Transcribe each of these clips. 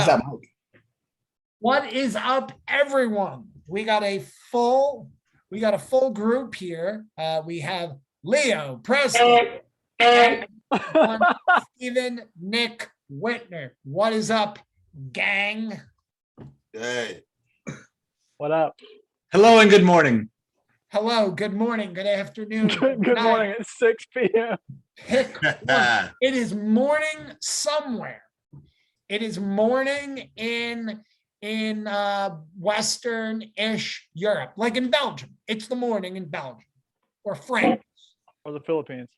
How's that, Mike? What is up, everyone? We got a full group here. We have Leo, Preston, and Steven, Nick, Whitner. What is up, gang? Hey. What up? Hello and good morning. Hello, good morning, good afternoon. Good morning. It's 6 p.m. Pick one. It is morning somewhere. It is morning in Western-ish Europe, like in Belgium. It's the morning in Belgium or France. Or the Philippines.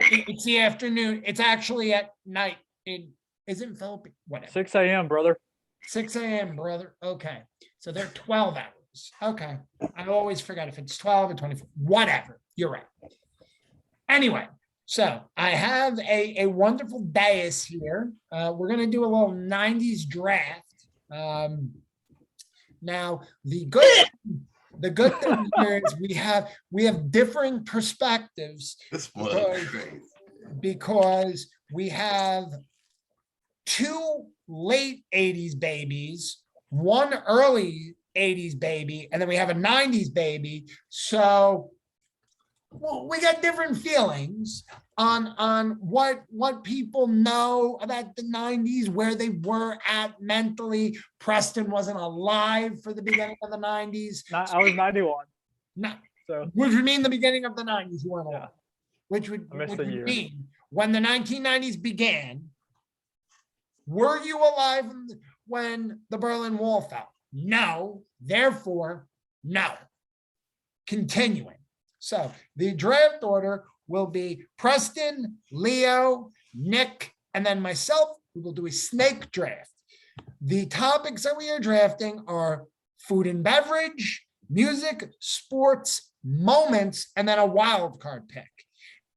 It's the afternoon. It's actually at night. Isn't Philippines? Whatever. 6 a.m., brother. 6 a.m., brother. Okay. So they're 12 hours. Okay. I always forget if it's 12 or 24. Whatever. You're right. Anyway, so I have a wonderful dais here. We're going to do a little 90s draft. Now, the good thing here is we have differing perspectives because we have two late 80s babies, one early 80s baby, and then we have a 90s baby. So we got different feelings on what people know about the 90s, where they were at mentally. Preston wasn't alive for the beginning of the 90s. I was 91. No, So which would mean the beginning of the 90s you weren't alive. Which would mean when the 1990s began, were you alive when the Berlin Wall fell? No. Therefore, no. Continuing. So the draft order will be Preston, Leo, Nick, and then myself. We will do a snake draft. The topics that we are drafting are food and beverage, music, sports, moments, and then a wild card pick.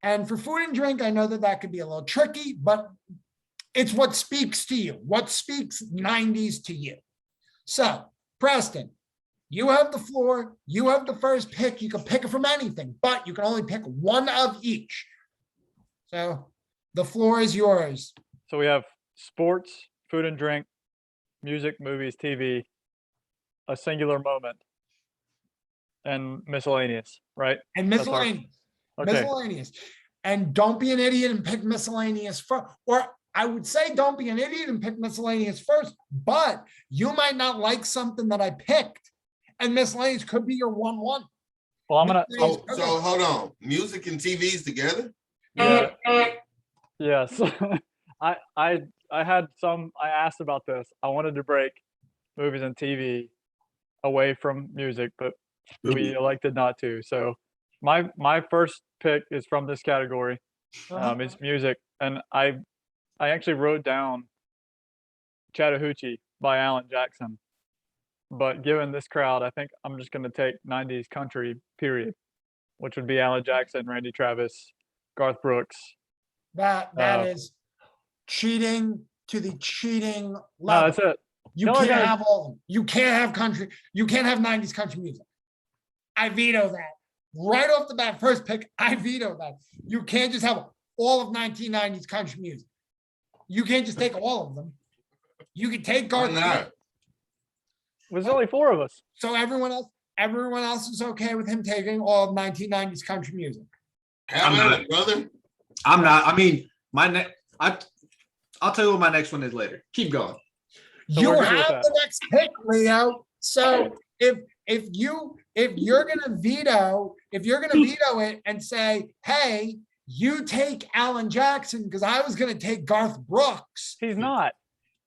And for food and drink, I know that could be a little tricky, but it's what speaks to you. What speaks 90s to you? So, Preston, you have the floor. You have the first pick. You can pick it from anything, but you can only pick one of each. So the floor is yours. So we have sports, food and drink, music, movies, TV, a singular moment, and miscellaneous, right? And miscellaneous. Okay. Miscellaneous. And don't be an idiot and pick miscellaneous first. Or I would say don't be an idiot and pick miscellaneous first, but you might not like something that I picked. And miscellaneous could be your 1-1. Well, I'm gonna. So hold on. Music and TVs together? Yeah. Yes. I had some. I asked about this. I wanted to break movies and TV away from music, but we elected not to. So my first pick is from this category. It's music, and I actually wrote down Chattahoochee by Alan Jackson. But given this crowd, I think I'm just going to take 90s country, period, which would be Alan Jackson, Randy Travis, Garth Brooks. That is cheating to the cheating level. No, that's it. You can't have all of them. You can't have country. You can't have 90s country music. I veto that. Right off the bat, first pick, I veto that. You can't just have all of 1990s country music. You can't just take all of them. You can take Garth Brooks. There's only 4 of us. So everyone else is okay with him taking all of 1990s country music. I'm not, brother. I'm not. I mean, I'll tell you what my next one is later. Keep going. So you have the next pick, Leo. So if you're gonna veto it and say, hey, you take Alan Jackson because I was gonna take Garth Brooks. He's not.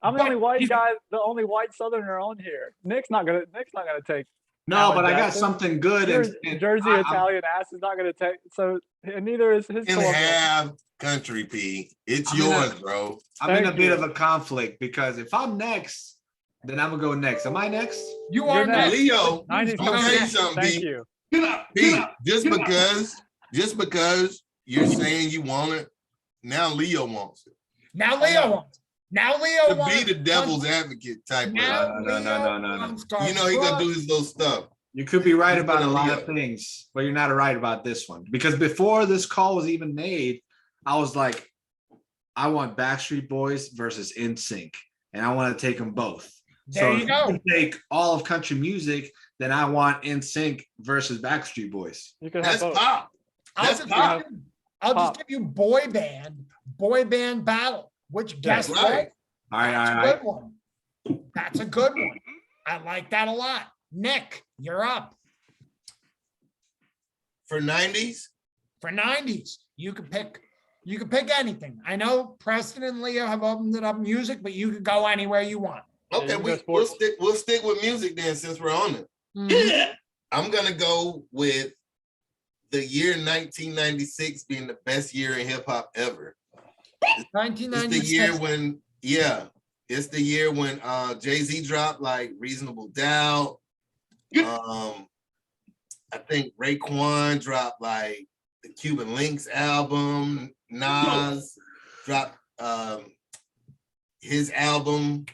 I'm the only white guy, the only white Southerner on here. Nick's not gonna take. No, Alan but Jackson. I got something good. And Jersey Italian ass is not gonna take. So and neither is his. You can have country, P. It's yours, bro. I'm in a bit of a conflict because if I'm next, then I'm gonna go next. Am I next? You are next. Leo. 90s I'll tell you something, Thank B. you. B. Just because you're saying you want it, now Leo wants it. Now Leo wants it. Now Leo to be the devil's advocate type. No. You know he gonna do his little stuff. You could be right about a lot of things, but you're not right about this one. Because before this call was even made, I was like, I want Backstreet Boys versus NSYNC. and I want to take them both. There you if go. can take all of country music, then I want NSYNC versus Backstreet Boys. You can That's have both. pop. I'll Pop. just give you boy band battle, which guess right. what? All right, That's all a right. good one. That's a good one. I like that a lot. Nick, you're up. For 90s? For 90s, you could pick anything. I know Preston and Leo have opened it up music, but you could go anywhere you want. Okay, you we'll stick with music then since we're on it. Mhm. I'm gonna go with the year 1996 being the best year in hip hop ever. It's 1996. the year when Jay-Z dropped like Reasonable Doubt. I think Raekwon dropped like the Cuban Links album. Nas dropped his album.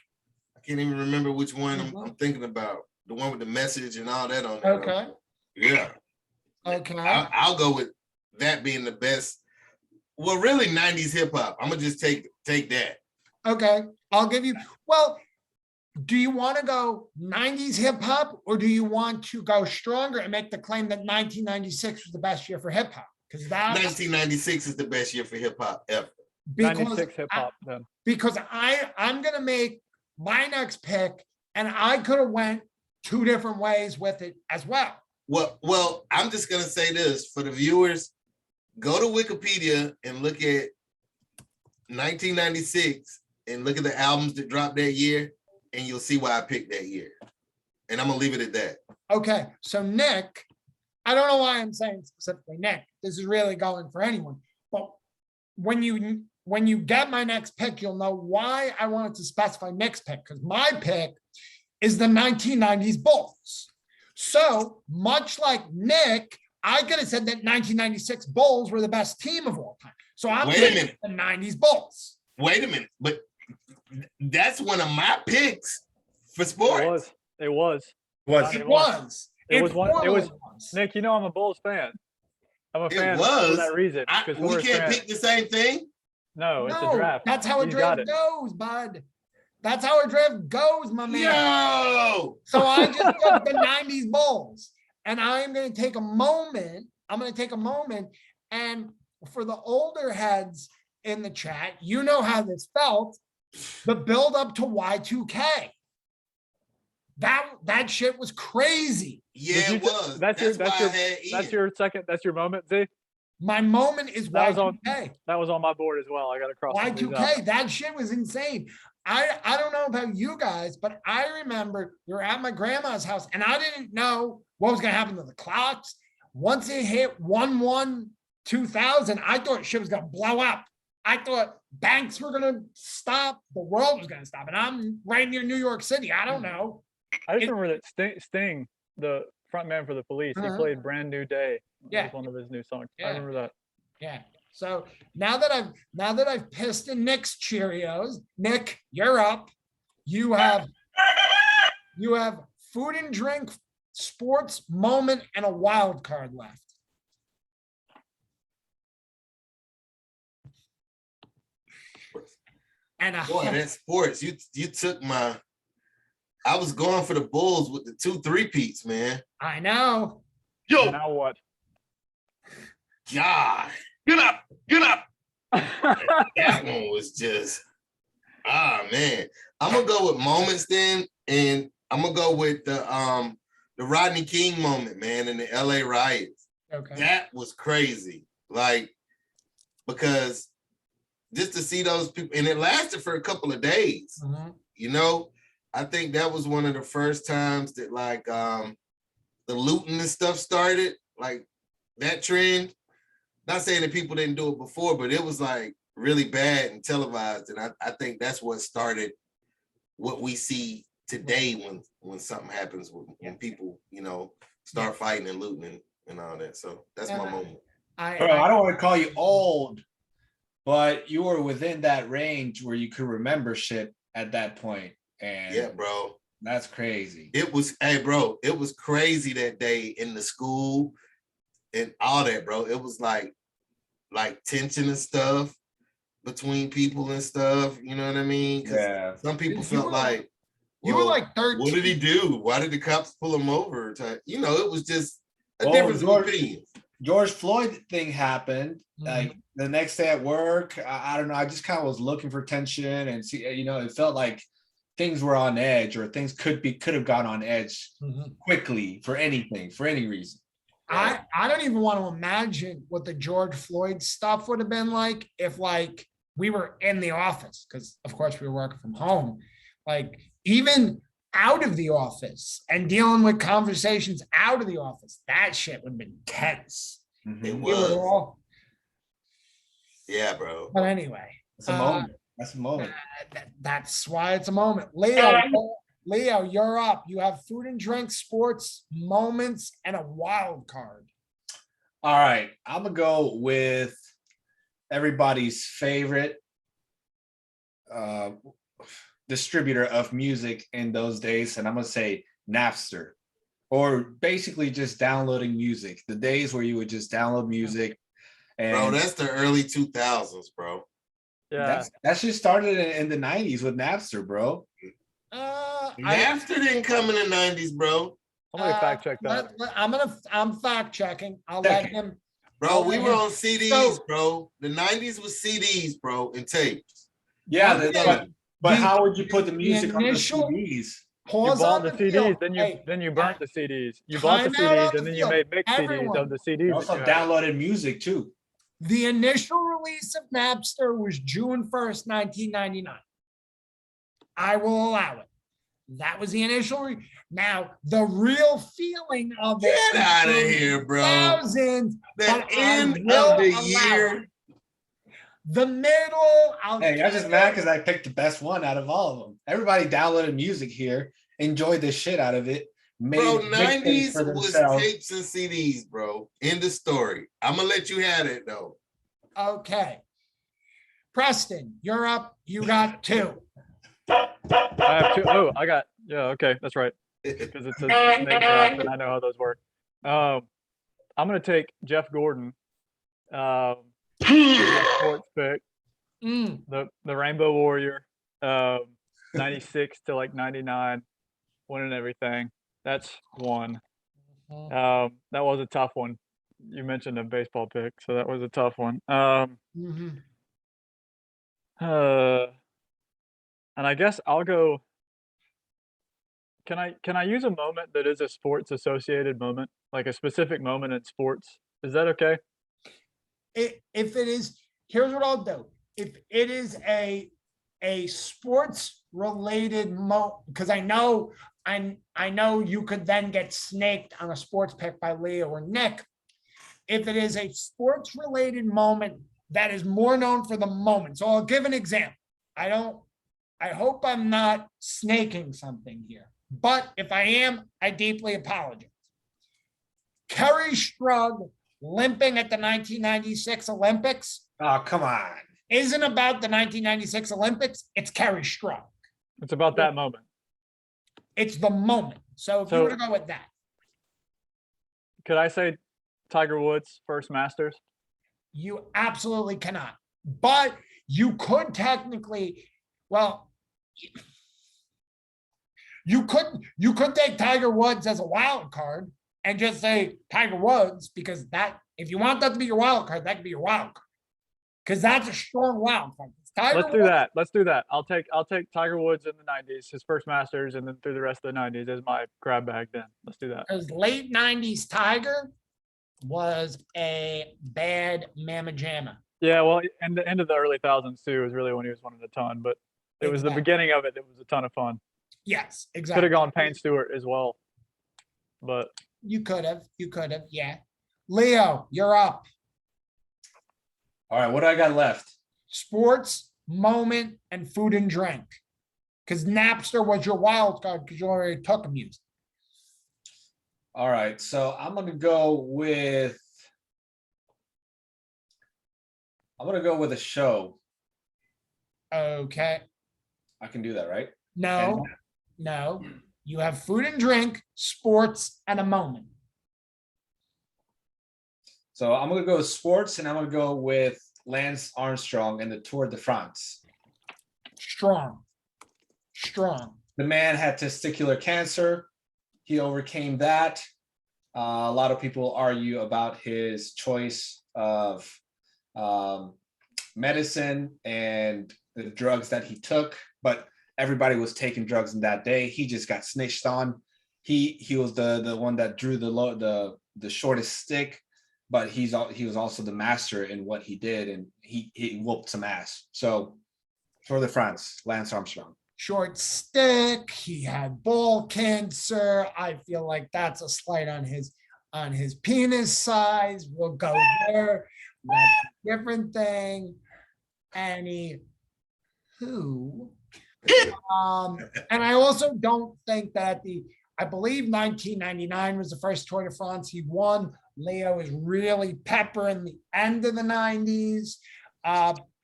I can't even remember which one I'm thinking about. The one with the message and all that on it. Okay. Yeah. Okay. I'll go with that being the best. Well, really 90s hip hop. I'm gonna just take that. Okay. I'll give you, well, do you want to go 90s hip hop or do you want to go stronger and make the claim that 1996 was the best year for hip hop? Because that 1996 is the best year for hip hop ever. 96 hip hop then. Because I'm gonna make my next pick, and I could have went two different ways with it as well. Well, I'm just gonna say this for the viewers: go to Wikipedia and look at 1996 and look at the albums that dropped that year, and you'll see why I picked that year. And I'm gonna leave it at that. Okay, so Nick, I don't know why I'm saying specifically Nick. This is really going for anyone, but when you get my next pick, you'll know why I wanted to specify Nick's pick, because my pick is the 1990s Bulls. So much like Nick, I could have said that 1996 Bulls were the best team of all time. So I'm picking the 90s Bulls. Wait a minute, but that's one of my picks for sports. It was. It was. Nick, you know I'm a Bulls fan. I'm a fan was. for that reason. We can't pick the same thing. No, it's a draft. That's how a draft goes, bud. That's how a draft goes, my man. Yo! So I just took the 90s Bulls, and I'm going to take a moment. And for the older heads in the chat, you know how this felt. The build up to Y2K. That shit was crazy. Yeah, it was. That's your moment, Z? My moment is Y2K. That was on my board as well. I got to cross Y2K. That shit was insane. I don't know about you guys, but I remember we were at my grandma's house and I didn't know what was going to happen to the clocks. Once it hit 1/1/2000, I thought shit was going to blow up. I thought banks were going to stop. The world was going to stop. And I'm right near New York City. I don't know. I just remember that Sting, the front man for the Police, he played Brand New Day. Yeah. It was one of his new songs. Yeah. I remember that. Yeah. So now that I've pissed in Nick's Cheerios, Nick, you're up. You have food and drink, sports, moment, and a wild card left. And boy, that's sports. You took my. I was going for the Bulls with the 2 3-peats, man. I know. Yo, now what? God, get up. That one was just, man. I'm gonna go with moments then, and I'm gonna go with the Rodney King moment, man, in the LA riots. Okay. That was crazy, like, because just to see those people, and it lasted for a couple of days. Mm-hmm. You know, I think that was one of the first times that like the looting and stuff started, like that trend. Not saying that people didn't do it before, but it was like really bad and televised. And I think that's what started what we see today when something happens, when people, you know, start fighting and looting and all that. So that's my moment. I don't want to call you old, but you were within that range where you could remember shit at that point. And yeah, bro. That's crazy. It was, hey, bro, it was crazy that day in the school and all that, bro. It was like tension and stuff. between people and stuff. You know what I mean? Because Yeah. some people You felt were- like, You were well, like 13. what did he do? Why did the cops pull him over? You know, it was just a Well, difference of opinions. George Floyd thing happened. Like Mhm. the next day at work, I don't know. I just kind of was looking for tension and see, it felt like things were on edge, or things could have gone on edge Mhm. quickly for anything, for any reason. I don't even want to imagine what the George Floyd stuff would have been like if like we were in the office, because of course we were working from home. Like even out of the office and dealing with conversations out of the office, that shit would have been tense. Mhm. It We were was. all, Yeah, bro. but anyway, It's a moment. That's a moment. that's why it's a moment. Leo, you're up. You have food and drink, sports, moments, and a wild card. All right, I'm gonna go with everybody's favorite distributor of music in those days, and I'm gonna say Napster, or basically just downloading music. The days where you would just download music, and Bro, that's the early 2000s, bro. Yeah. that shit started in the 90s with Napster, bro. Napster didn't come in the 90s, bro. Somebody fact check that. I'm fact checking. I'll Check let it. him. Bro, we were on CDs, So- bro. The 90s was CDs, bro, and tapes. Yeah, Okay. but The- how would you put the music on the initial- CDs? You Pause bought on the the CDs, field. then Hey, you burnt the CDs. You bought the time out on CDs, the and then you field. made mixed CDs Everyone. of the You CDs. also that you had. downloaded music too. the initial release of Napster was June 1st, 1999. I will allow it. That was the initial. Now, the real feeling of it. Get out of here, bro. Thousands. The but I end will of the allow year. it. The middle. Hey, I'm just mad because I picked the best one out of all of them. Everybody downloaded music here, enjoyed the shit out of it, made Bro, mixtapes 90s for was themselves. tapes and CDs, bro. End of story. I'm gonna let you have it though. Okay. Preston, you're up. You got two. I have two. Oh, I got. Yeah. Okay, that's right. Because it's a snake draft, and I know how those work. I'm gonna take Jeff Gordon. My sports pick, Mm, the Rainbow Warrior, 96 to like 99, winning everything. That's one. That was a tough one. You mentioned a baseball pick, so that was a tough one. mhm. And I guess I'll go. Can I use a moment that is a sports associated moment, like a specific moment in sports? Is that okay? If it is, here's what I'll do. If it is a sports related because I know you could then get snaked on a sports pick by Leo or Nick. If it is a sports related moment that is more known for the moment, so I'll give an example. I hope I'm not snaking something here, but if I am, I deeply apologize. Kerry Strug limping at the 1996 Olympics Oh, come on. isn't about the 1996 Olympics. It's Kerry Strug. It's about that moment. It's the moment. So if you So- were to go with that, Could I say Tiger Woods first Masters? you absolutely cannot. But you could technically, well, you could take Tiger Woods as a wild card and just say Tiger Woods, because that, if you want that to be your wild card, that could be your wild card. Because that's a strong wild card. Let's do that. Let's do that. I'll take Tiger Woods in the 90s, his first Masters, and then through the rest of the 90s as my grab bag. Then let's do that. Because late 90s Tiger was a bad mamma jamma. Yeah, well, and the end of the early thousands too was really when he was winning a ton, but it was the Exactly. beginning of it. It was a ton of fun. Yes, Could exactly. have gone Payne Stewart as well, but You could have. Yeah. Leo, you're up. All right, what do I got left? Sports, moment, and food and drink. Because Napster was your wild card because you already took music. All right, so I'm gonna go with a show. Okay. I can do that, right? No. You have food and drink, sports, and a moment. So I'm gonna go with sports, and I'm gonna go with Lance Armstrong and the Tour de France. Strong. The man had testicular cancer. He overcame that. A lot of people argue about his choice of medicine and the drugs that he took, but everybody was taking drugs in that day. He just got snitched on. He was the one that drew the shortest stick, but he was also the master in what he did, and he whooped some ass. So Tour de France, Lance Armstrong. Short stick. He had ball cancer. I feel like that's a slight on his penis size. We'll go there. That's a different thing. Anywho. And I also don't think that I believe 1999 was the first Tour de France he won. Leo is really peppering the end of the 90s.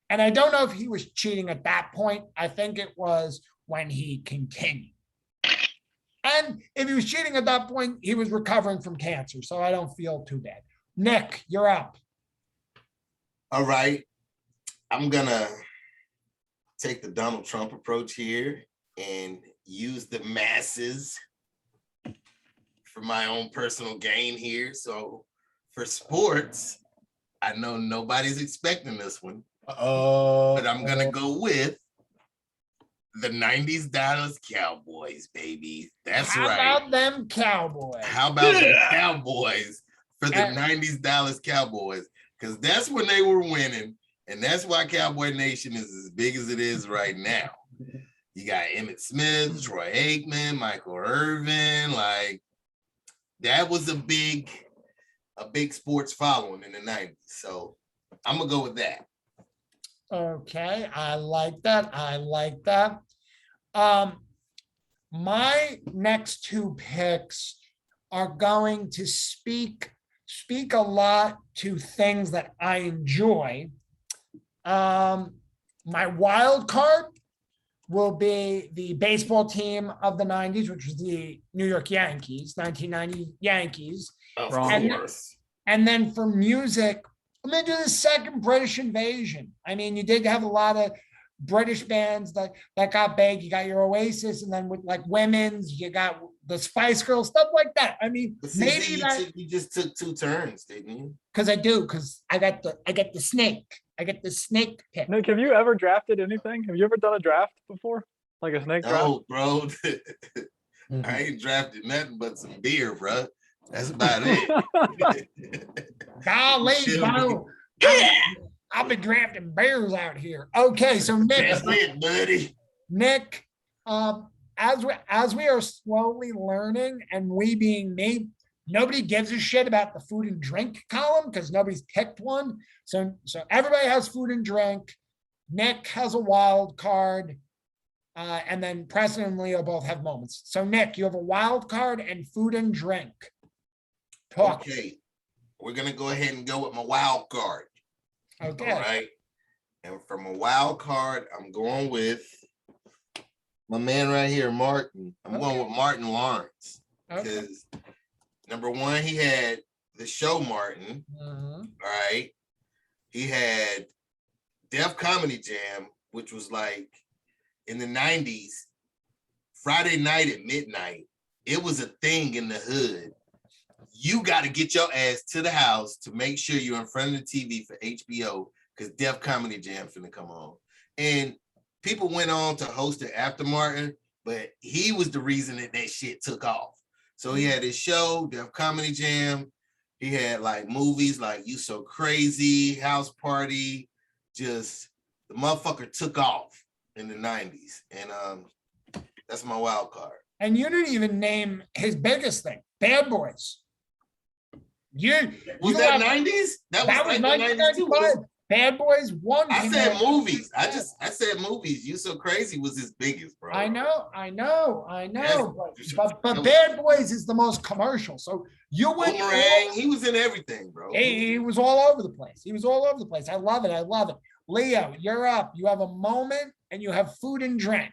And I don't know if he was cheating at that point. I think it was when he continued. And if he was cheating at that point, he was recovering from cancer. So I don't feel too bad. Nick, you're up. All right. I'm going to take the Donald Trump approach here and use the masses for my own personal gain here. So for sports, I know nobody's expecting this one. But I'm going to go with the 90s Dallas Cowboys, baby. That's right. How about them Cowboys? How about the Cowboys for the 90s Dallas Cowboys? Because that's when they were winning. And that's why Cowboy Nation is as big as it is right now. You got Emmitt Smith, Troy Aikman, Michael Irvin. Like, that was a big sports following in the 90s. So I'm going to go with that. Okay, I like that. My next two picks are going to speak a lot to things that I enjoy. My wild card will be the baseball team of the 90s, which was the New York Yankees, 1990 Yankees. Of course. And then for music, I'm going to do the second British invasion. I mean, you did have a lot of British bands that got big. You got your Oasis, and then with like women's, you got the Spice Girls, stuff like that. I mean, maybe you just took two turns, didn't you? Because I got the snake. I get the snake pick. Nick, have you ever drafted anything? Have you ever done a draft before? Like a snake draft? No, bro. I ain't drafted nothing but some beer, bro. That's about it. Golly, bro. I've been drafting bears out here. Okay, so Nick. That's it, buddy. Nick, as we are slowly learning, and we being me, nobody gives a shit about the food and drink column because nobody's picked one. So everybody has food and drink. Nick has a wild card. And then Preston and Leo both have moments. So Nick, you have a wild card and food and drink. Talk. Okay, we're gonna go ahead and go with my wild card. Okay. All right. And for my wild card, I'm going with my man right here, Martin. I'm going with Martin Lawrence. Because number one, he had the show Martin. All right. He had Def Comedy Jam, which was like in the 90s, Friday night at midnight. It was a thing in the hood. You got to get your ass to the house to make sure you're in front of the TV for HBO because Def Comedy Jam finna come on. And people went on to host it after Martin, but he was the reason that shit took off. So he had his show, Def Comedy Jam. He had like movies like You So Crazy, House Party. Just the motherfucker took off in the 90s. And that's my wild card. And you didn't even name his biggest thing, Bad Boys. Was that 90s? That was 1995. Bad Boys 1. I said movies. I said movies. You So Crazy was his biggest, bro. I know. But Bad Boys is the most commercial. So you went. Boomerang, he was in everything, bro. He was all over the place. I love it. Leo, you're up. You have a moment and you have food and drink.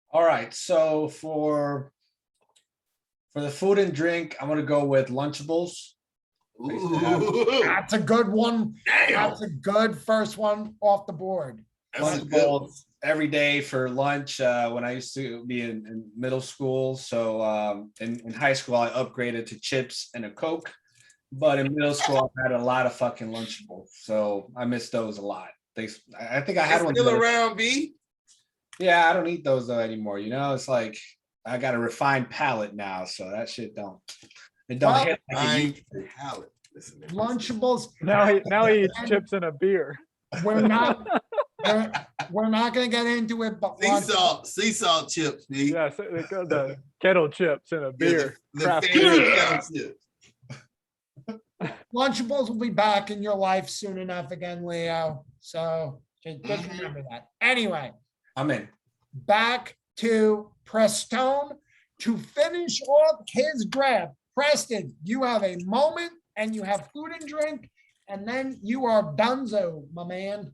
All right. So for the food and drink, I'm gonna go with Lunchables. Ooh. That's a good one. Damn. That's a good first one off the board. That's a good one. Lunchables every day for lunch when I used to be in middle school. So in high school, I upgraded to chips and a Coke. But in middle school, I had a lot of fucking Lunchables. So I miss those a lot. I think I had one. Still around, B? Yeah, I don't eat those though anymore. You know, it's like I got a refined palate now. So that shit don't hit like it used to. Palate. Listen, Lunchables. Now he eats chips and a beer. We're not going to get into it, but sea salt chips, B. Yeah, so the kettle chips and a beer. The favorite kettle chips. Lunchables will be back in your life soon enough again, Leo. So just remember that. Anyway, I'm in. Back to Preston to finish off his draft. Preston, you have a moment and you have food and drink, and then you are donezo, my man.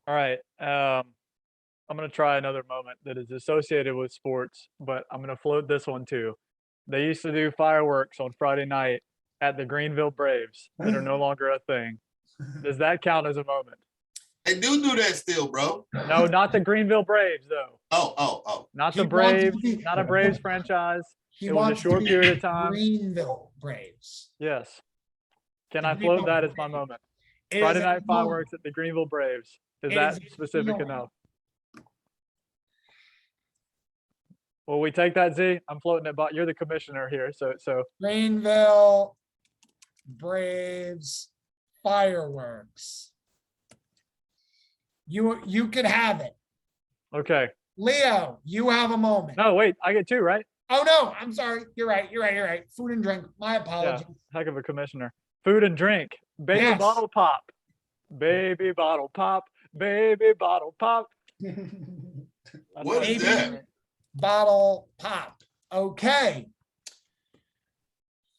All right. I'm going to try another moment that is associated with sports, but I'm going to float this one too. They used to do fireworks on Friday night at the Greenville Braves that are no longer a thing. Does that count as a moment? They do that still, bro. No, not the Greenville Braves, though. Oh. Not the Braves, not a Braves franchise. It was a short period of time. Greenville Braves. Yes. Can I float that as my moment? Friday night fireworks at the Greenville Braves. Is that specific enough? Will we take that, Z? I'm floating it, but you're the commissioner here. So Greenville Braves fireworks. You could have it. Okay. Leo, you have a moment. No, wait, I get two, right? Oh no, I'm sorry. You're right. Food and drink. My apologies. Yeah, heck of a commissioner. Food and drink. Baby bottle pop. Baby bottle pop. Baby bottle pop. What is that? Bottle pop. Okay.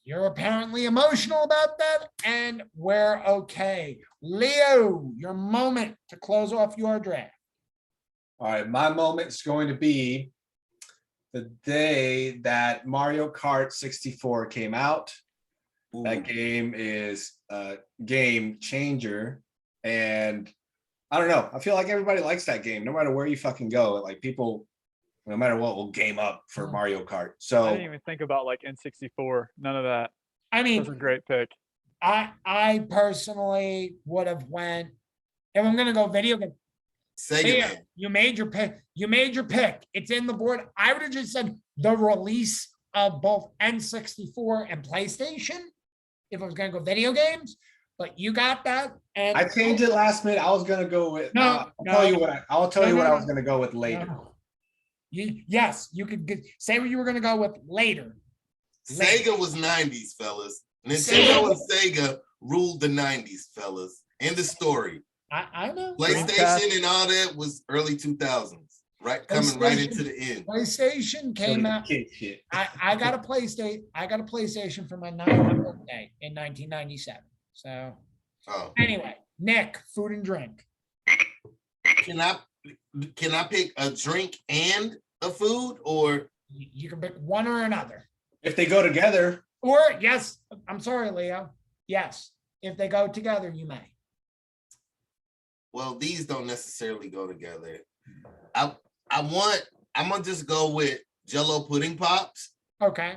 You're apparently emotional about that, and we're okay. Leo, your moment to close off your draft. All right, my moment's going to be the day that Mario Kart 64 came out. Ooh. That game is a game changer. And I don't know, I feel like everybody likes that game, no matter where you fucking go. Like people, no matter what, will game up for Mario Kart. So I didn't even think about like N64. None of that. I mean, that's a great pick. I personally would have went, if I'm gonna go video game. Sega. You made your pick. It's in the board. I would have just said the release of both N64 and PlayStation if I was gonna go video games. But you got that, and I changed it last minute. I was gonna go with. I'll tell you what I was gonna go with later. No. Yes, you could say what you were gonna go with later. Sega was 90s, fellas. Nintendo and Sega ruled the 90s, fellas. End the story. I know. PlayStation and all that was early 2000s, right? Coming right into the end. PlayStation came out. I got a PlayStation for my 9th birthday in 1997. So anyway, Nick, food and drink. Can I pick a drink and a food, or you can pick one or another? If they go together. Or yes, I'm sorry, Leo. Yes, if they go together, you may. Well, these don't necessarily go together. I'm gonna just go with Jell-O pudding pops. Okay.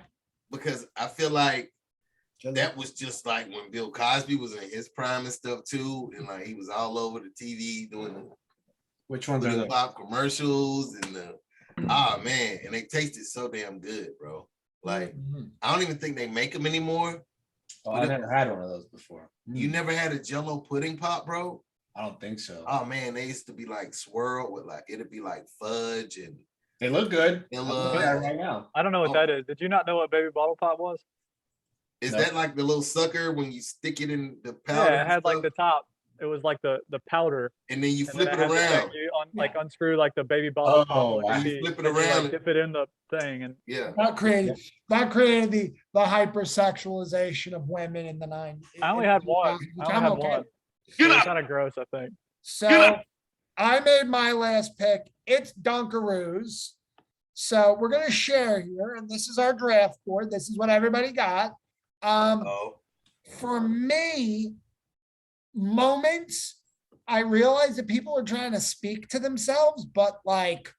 Because I feel like that was just like when Bill Cosby was in his prime and stuff too, and like he was all over the TV doing the which ones are the pop commercials and man, and they tasted so damn good, bro. Like I don't even think they make them anymore. Oh, I never had one of those before. You never had a Jell-O pudding pop, bro? I don't think so. Oh man, they used to be like swirled with like it'd be like fudge and they look good. I'm looking at it right now. I don't know what that is. Did you not know what baby bottle pop was? Is that like the little sucker when you stick it in the powder? Yeah, it had like the top. It was like the powder. And then you flip it around. Like unscrew like the baby bottle pop. You flip it around. Like, dip it in the thing and that created the hypersexualization of women in the 90s. I only had one. It was kind of gross, I think. So I made my last pick. It's Dunkaroos. So we're gonna share here, and this is our draft board. This is what everybody got. For me, moments, I realize that people are trying to speak to themselves, but like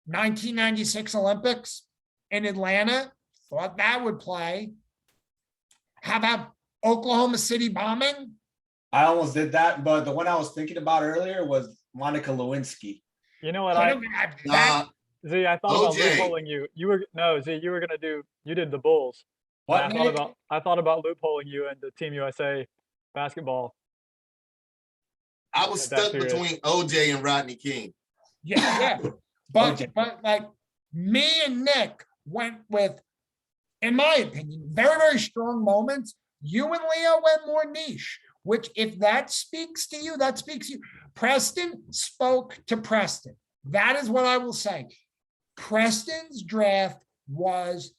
1996 Olympics in Atlanta, thought that would play. How about Oklahoma City bombing? I almost did that, but the one I was thinking about earlier was Monica Lewinsky. You know what? Z, I thought about loopholing you. Z, you were gonna do. You did the Bulls. What? I thought about loopholing you into Team USA basketball. I was stuck between OJ and Rodney King. Yeah. But like me and Nick went with, in my opinion, very, very strong moments. You and Leo went more niche, which if that speaks to you, that speaks to you. Preston spoke to Preston. That is what I will say. Preston's draft was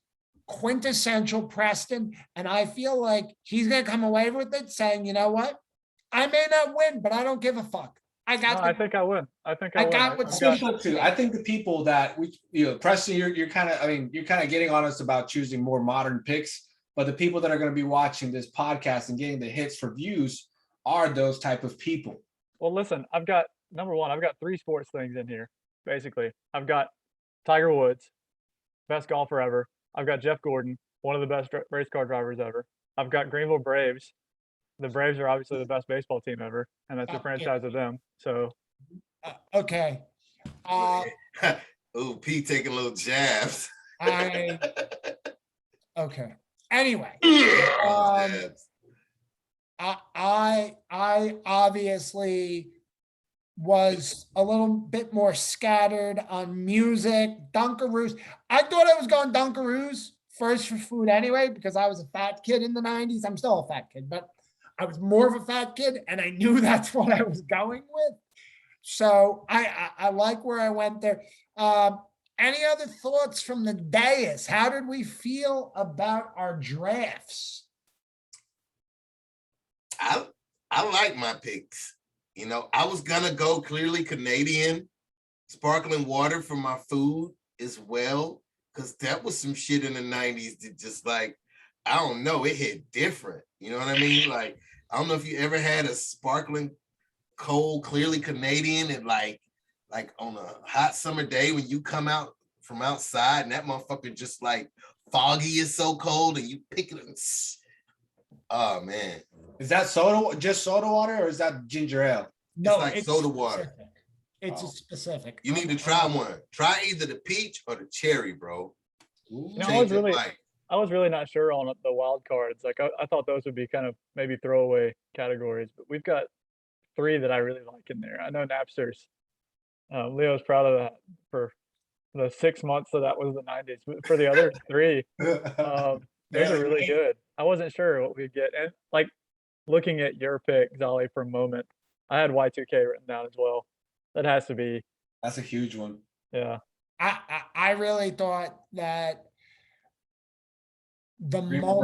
quintessential Preston, and I feel like he's going to come away with it saying, you know what? I may not win, but I don't give a fuck. I think I win. I got what too. I think the people that Preston, you're kind of getting on us about choosing more modern picks, but the people that are going to be watching this podcast and getting the hits for views are those type of people. Well, listen, I've got three sports things in here. Basically, I've got Tiger Woods, best golfer ever. I've got Jeff Gordon, one of the best race car drivers ever. I've got Greenville Braves. The Braves are obviously the best baseball team ever, and that's a franchise of them. So, okay. Ooh, Pete taking little jabs. Okay. Anyway, I obviously was a little bit more scattered on music. Dunkaroos. I thought I was going Dunkaroos first for food anyway, because I was a fat kid in the 90s. I'm still a fat kid, but I was more of a fat kid, and I knew that's what I was going with. So I like where I went there. Any other thoughts from the dais? How did we feel about our drafts? I like my picks. You know, I was gonna go clearly Canadian, sparkling water for my food as well, because that was some shit in the 90s that just like, I don't know, it hit different. You know what I mean? Like, I don't know if you ever had a sparkling cold, clearly Canadian, and like on a hot summer day when you come out from outside and that motherfucker just like foggy is so cold and you pick it and oh man. Is that just soda water, or is that ginger ale? No, it's soda water. It's a specific. You need to try one. Try either the peach or the cherry, bro. I was really not sure on the wild cards. Like I thought those would be kind of maybe throwaway categories, but we've got three that I really like in there. I know Napsters. Leo's proud of that for the 6 months that was the 90s. But for the other three, those are really good. I wasn't sure what we'd get. And like looking at your pick, Zolli, for a moment, I had Y2K written down as well. That has to be. That's a huge one. Yeah. I really thought that the Greenville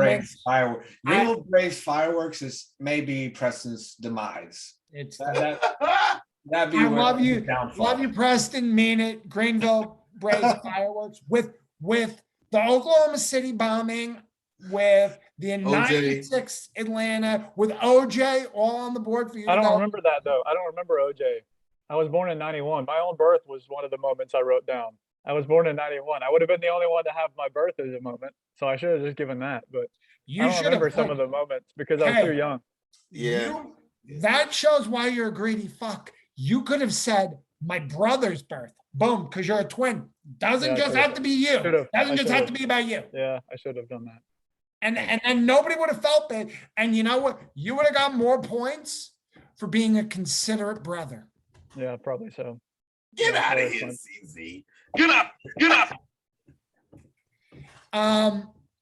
Braves fireworks is maybe Preston's demise. It's that'd be. I love you, Preston. Mean it. Greenville Braves fireworks with the Oklahoma City bombing, with the 96 Atlanta, with OJ all on the board for you. I don't remember that though. I don't remember OJ. I was born in 91. My own birth was one of the moments I wrote down. I was born in 91. I would have been the only one to have my birth as a moment. So I should have just given that. But I don't remember some of the moments because I was too young. Yeah. That shows why you're a greedy fuck. You could have said my brother's birth. Boom, because you're a twin. Doesn't just have to be you. Doesn't just have to be about you. Yeah, I should have done that. And nobody would have felt it. And you know what? You would have got more points for being a considerate brother. Yeah, probably so. Get out of here, CZ. Get up.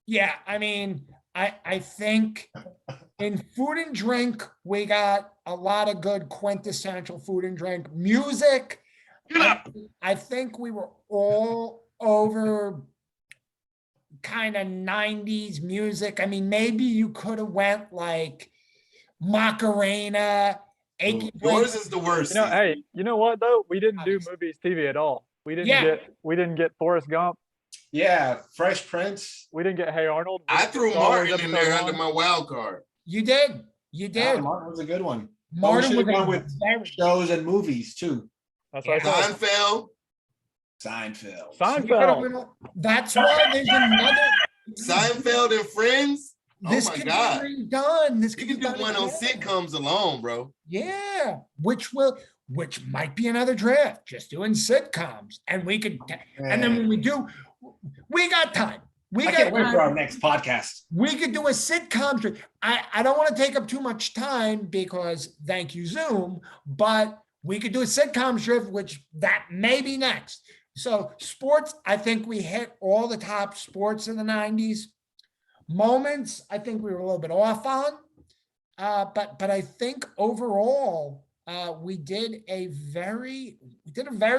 Yeah, I mean, I think in food and drink, we got a lot of good quintessential food and drink. Music, I think we were all over kind of 90s music. I mean, maybe you could have went like Macarena. Yours is the worst. You know, hey, you know what though? We didn't do movies, TV at all. We didn't get Forrest Gump. Yeah, Fresh Prince. We didn't get Hey Arnold. I threw Martin in there under my wild card. You did. You Yeah, did. Martin was a good one. Martin should was have gone a with very shows and movies too. That's what I said. Seinfeld. Seinfeld. Seinfeld. That's why there's another. Seinfeld and Friends. This Oh my could God. be redone. This You could can be do done one on again. sitcoms alone, bro. Yeah, which might be another draft. Just doing sitcoms, and we could. And then when we do, we got time. I can't wait for our next podcast. We could do a sitcom draft. I don't want to take up too much time because thank you Zoom, but we could do a sitcom draft, which that may be next. So sports, I think we hit all the top sports in the 90s. Moments, I think we were a little bit off on, but I think overall we did a very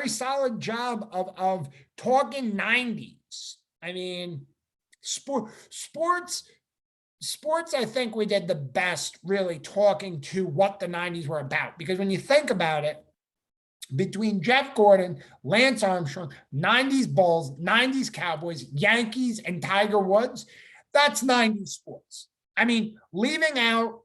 solid job of talking 90s. I mean, sports. I think we did the best really talking to what the 90s were about, because when you think about it, between Jeff Gordon, Lance Armstrong, 90s Bulls, 90s Cowboys, Yankees, and Tiger Woods, that's 90s sports. I mean, leaving out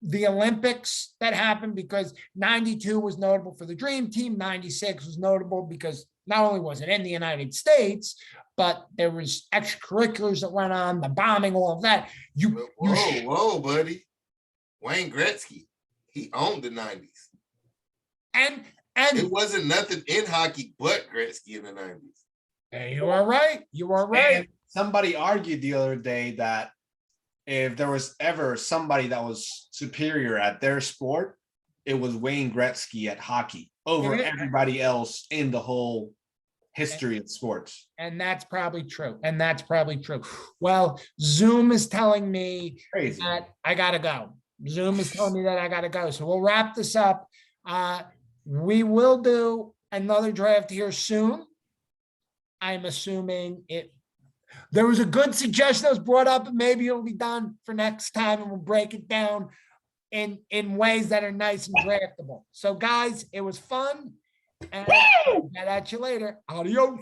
the Olympics that happened because 92 was notable for the Dream Team, 96 was notable because not only was it in the United States, but there was extracurriculars that went on, the bombing, all of that. Whoa, buddy. Wayne Gretzky, he owned the 90s. And it wasn't nothing in hockey but Gretzky in the 90s. You are right. You are right. And somebody argued the other day that if there was ever somebody that was superior at their sport, it was Wayne Gretzky at hockey over everybody else in the whole history of sports. And that's probably true. Well, Zoom is telling me that I got to go. So we'll wrap this up. We will do another draft here soon. I'm assuming there was a good suggestion that was brought up, and maybe it'll be done for next time, and we'll break it down in ways that are nice and draftable. So guys, it was fun, and I'll get at you later. Adios.